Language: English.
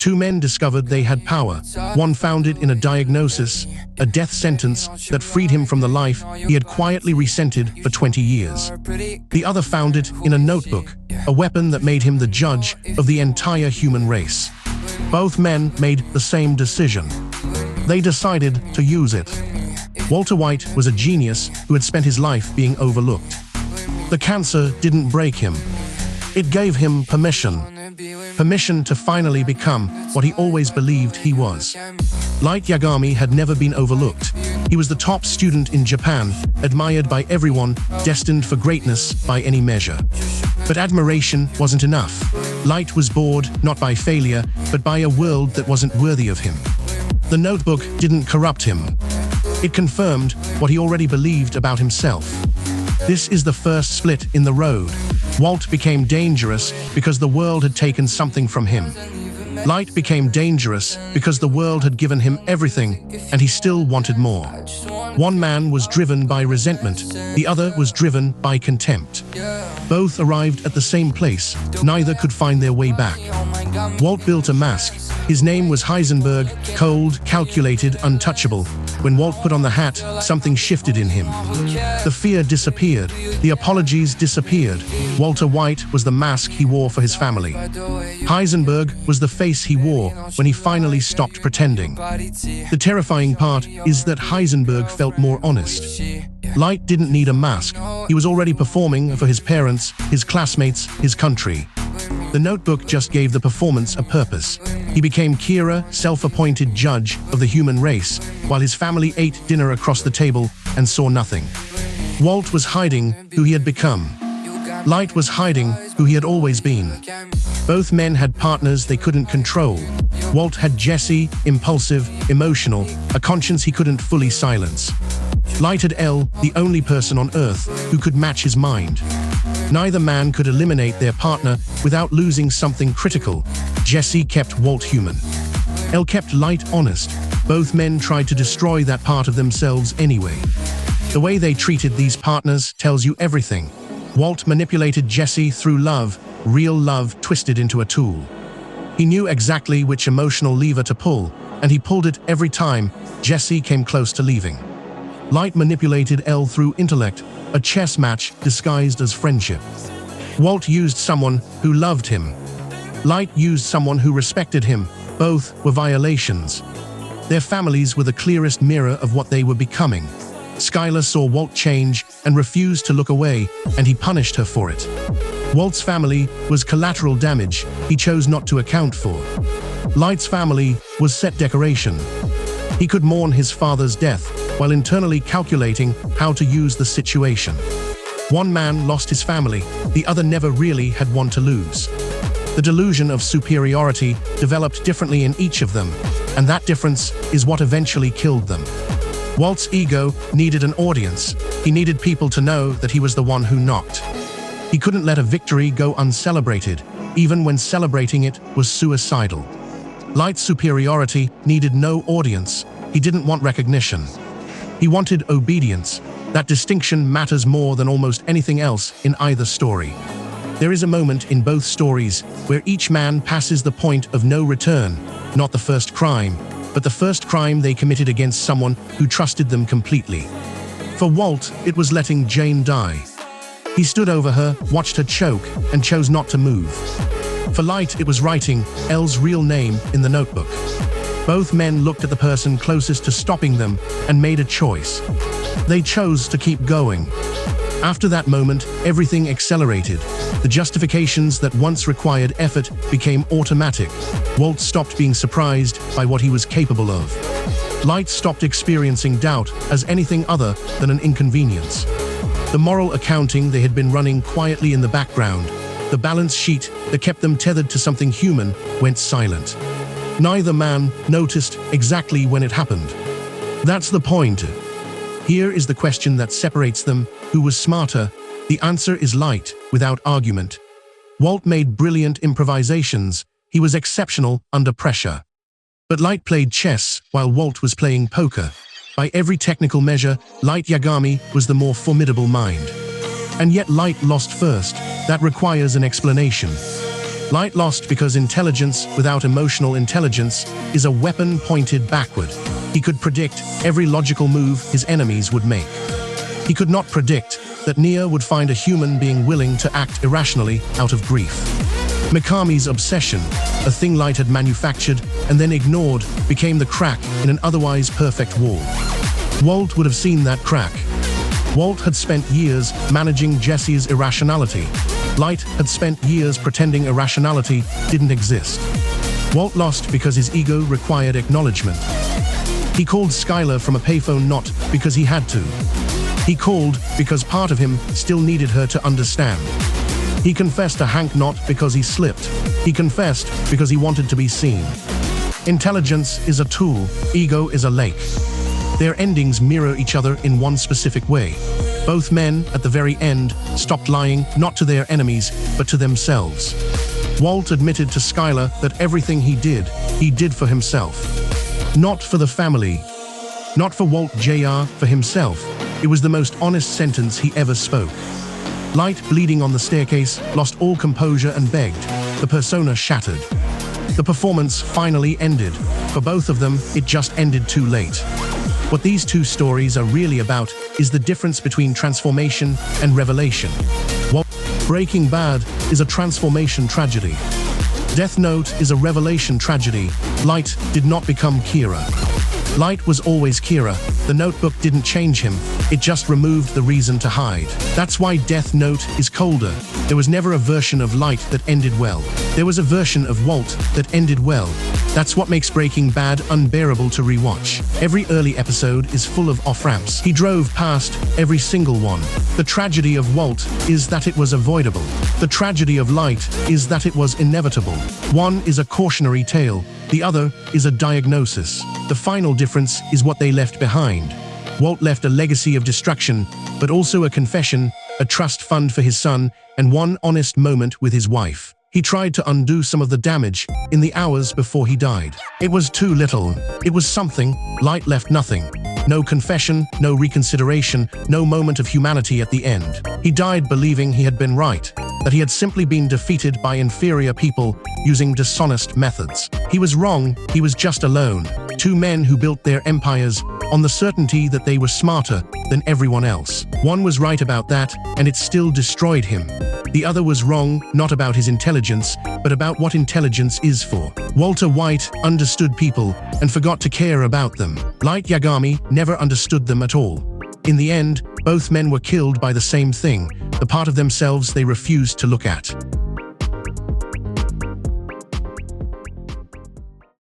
Two men discovered they had power. One found it in a diagnosis, a death sentence that freed him from the life he had quietly resented for 20 years. The other found it in a notebook, a weapon that made him the judge of the entire human race. Both men made the same decision. They decided to use it. Walter White was a genius who had spent his life being overlooked. The cancer didn't break him. It gave him permission. Permission to finally become what he always believed he was. Light Yagami had never been overlooked. He was the top student in Japan, admired by everyone, destined for greatness by any measure. But admiration wasn't enough. Light was bored, not by failure, but by a world that wasn't worthy of him. The notebook didn't corrupt him. It confirmed what he already believed about himself. This is the first split in the road. Walt became dangerous because the world had taken something from him. Light became dangerous because the world had given him everything, and he still wanted more. One man was driven by resentment, the other was driven by contempt. Both arrived at the same place, neither could find their way back. Walt built a mask. His name was Heisenberg, cold, calculated, untouchable. When Walt put on the hat, something shifted in him. The fear disappeared. The apologies disappeared. Walter White was the mask he wore for his family. Heisenberg was the face he wore when he finally stopped pretending. The terrifying part is that Heisenberg felt more honest. Light didn't need a mask. He was already performing for his parents, his classmates, his country. The notebook just gave the performance a purpose. He became Kira, self-appointed judge of the human race, while his family ate dinner across the table and saw nothing. Walt was hiding who he had become. Light was hiding who he had always been. Both men had partners they couldn't control. Walt had Jesse, impulsive, emotional, a conscience he couldn't fully silence. Light had Elle, the only person on Earth who could match his mind. Neither man could eliminate their partner without losing something critical. Jesse kept Walt human. Elle kept Light honest. Both men tried to destroy that part of themselves anyway. The way they treated these partners tells you everything. Walt manipulated Jesse through love, real love twisted into a tool. He knew exactly which emotional lever to pull, and he pulled it every time Jesse came close to leaving. Light manipulated Elle through intellect, a chess match disguised as friendship. Walt used someone who loved him. Light used someone who respected him. Both were violations. Their families were the clearest mirror of what they were becoming. Skylar saw Walt change and refused to look away, and he punished her for it. Walt's family was collateral damage he chose not to account for. Light's family was set decoration. He could mourn his father's death while internally calculating how to use the situation. One man lost his family, the other never really had one to lose. The delusion of superiority developed differently in each of them, and that difference is what eventually killed them. Walt's ego needed an audience. He needed people to know that he was the one who knocked. He couldn't let a victory go uncelebrated, even when celebrating it was suicidal. Light's superiority needed no audience. He didn't want recognition. He wanted obedience. That distinction matters more than almost anything else in either story. There is a moment in both stories where each man passes the point of no return, not the first crime, but the first crime they committed against someone who trusted them completely. For Walt, it was letting Jane die. He stood over her, watched her choke, and chose not to move. For Light, it was writing Elle's real name in the notebook. Both men looked at the person closest to stopping them and made a choice. They chose to keep going. After that moment, everything accelerated. The justifications that once required effort became automatic. Walt stopped being surprised by what he was capable of. Light stopped experiencing doubt as anything other than an inconvenience. The moral accounting they had been running quietly in the background, the balance sheet that kept them tethered to something human, went silent. Neither man noticed exactly when it happened. That's the point. Here is the question that separates them: who was smarter? The answer is Light, without argument. Walt made brilliant improvisations. He was exceptional under pressure. But Light played chess while Walt was playing poker. By every technical measure, Light Yagami was the more formidable mind. And yet Light lost first. That requires an explanation. Light lost because intelligence without emotional intelligence is a weapon pointed backward. He could predict every logical move his enemies would make. He could not predict that Nia would find a human being willing to act irrationally out of grief. Mikami's obsession, a thing Light had manufactured and then ignored, became the crack in an otherwise perfect wall. Walt would have seen that crack. Walt had spent years managing Jesse's irrationality. Light had spent years pretending irrationality didn't exist. Walt lost because his ego required acknowledgement. He called Skylar from a payphone not because he had to. He called because part of him still needed her to understand. He confessed to Hank not because he slipped. He confessed because he wanted to be seen. Intelligence is a tool, ego is a lake. Their endings mirror each other in one specific way. Both men, at the very end, stopped lying not to their enemies, but to themselves. Walt admitted to Skylar that everything he did for himself. Not for the family. Not for Walt Jr., for himself. It was the most honest sentence he ever spoke. Light, bleeding on the staircase, lost all composure and begged. The persona shattered. The performance finally ended. For both of them, it just ended too late. What these two stories are really about is the difference between transformation and revelation. Breaking Bad is a transformation tragedy. Death Note is a revelation tragedy. Light did not become Kira. Light was always Kira. The notebook didn't change him, it just removed the reason to hide. That's why Death Note is colder. There was never a version of Light that ended well. There was a version of Walt that ended well. That's what makes Breaking Bad unbearable to rewatch. Every early episode is full of off-ramps. He drove past every single one. The tragedy of Walt is that it was avoidable. The tragedy of Light is that it was inevitable. One is a cautionary tale, the other is a diagnosis. The final difference is what they left behind. Walt left a legacy of destruction, but also a confession, a trust fund for his son, and one honest moment with his wife. He tried to undo some of the damage in the hours before he died. It was too little. It was something. Light left nothing. No confession, no reconsideration, no moment of humanity at the end. He died believing he had been right, that he had simply been defeated by inferior people using dishonest methods. He was wrong, he was just alone. Two men who built their empires on the certainty that they were smarter than everyone else. One was right about that, and it still destroyed him. The other was wrong, not about his intelligence, but about what intelligence is for. Walter White understood people and forgot to care about them. Light Yagami never understood them at all. In the end, both men were killed by the same thing, the part of themselves they refused to look at.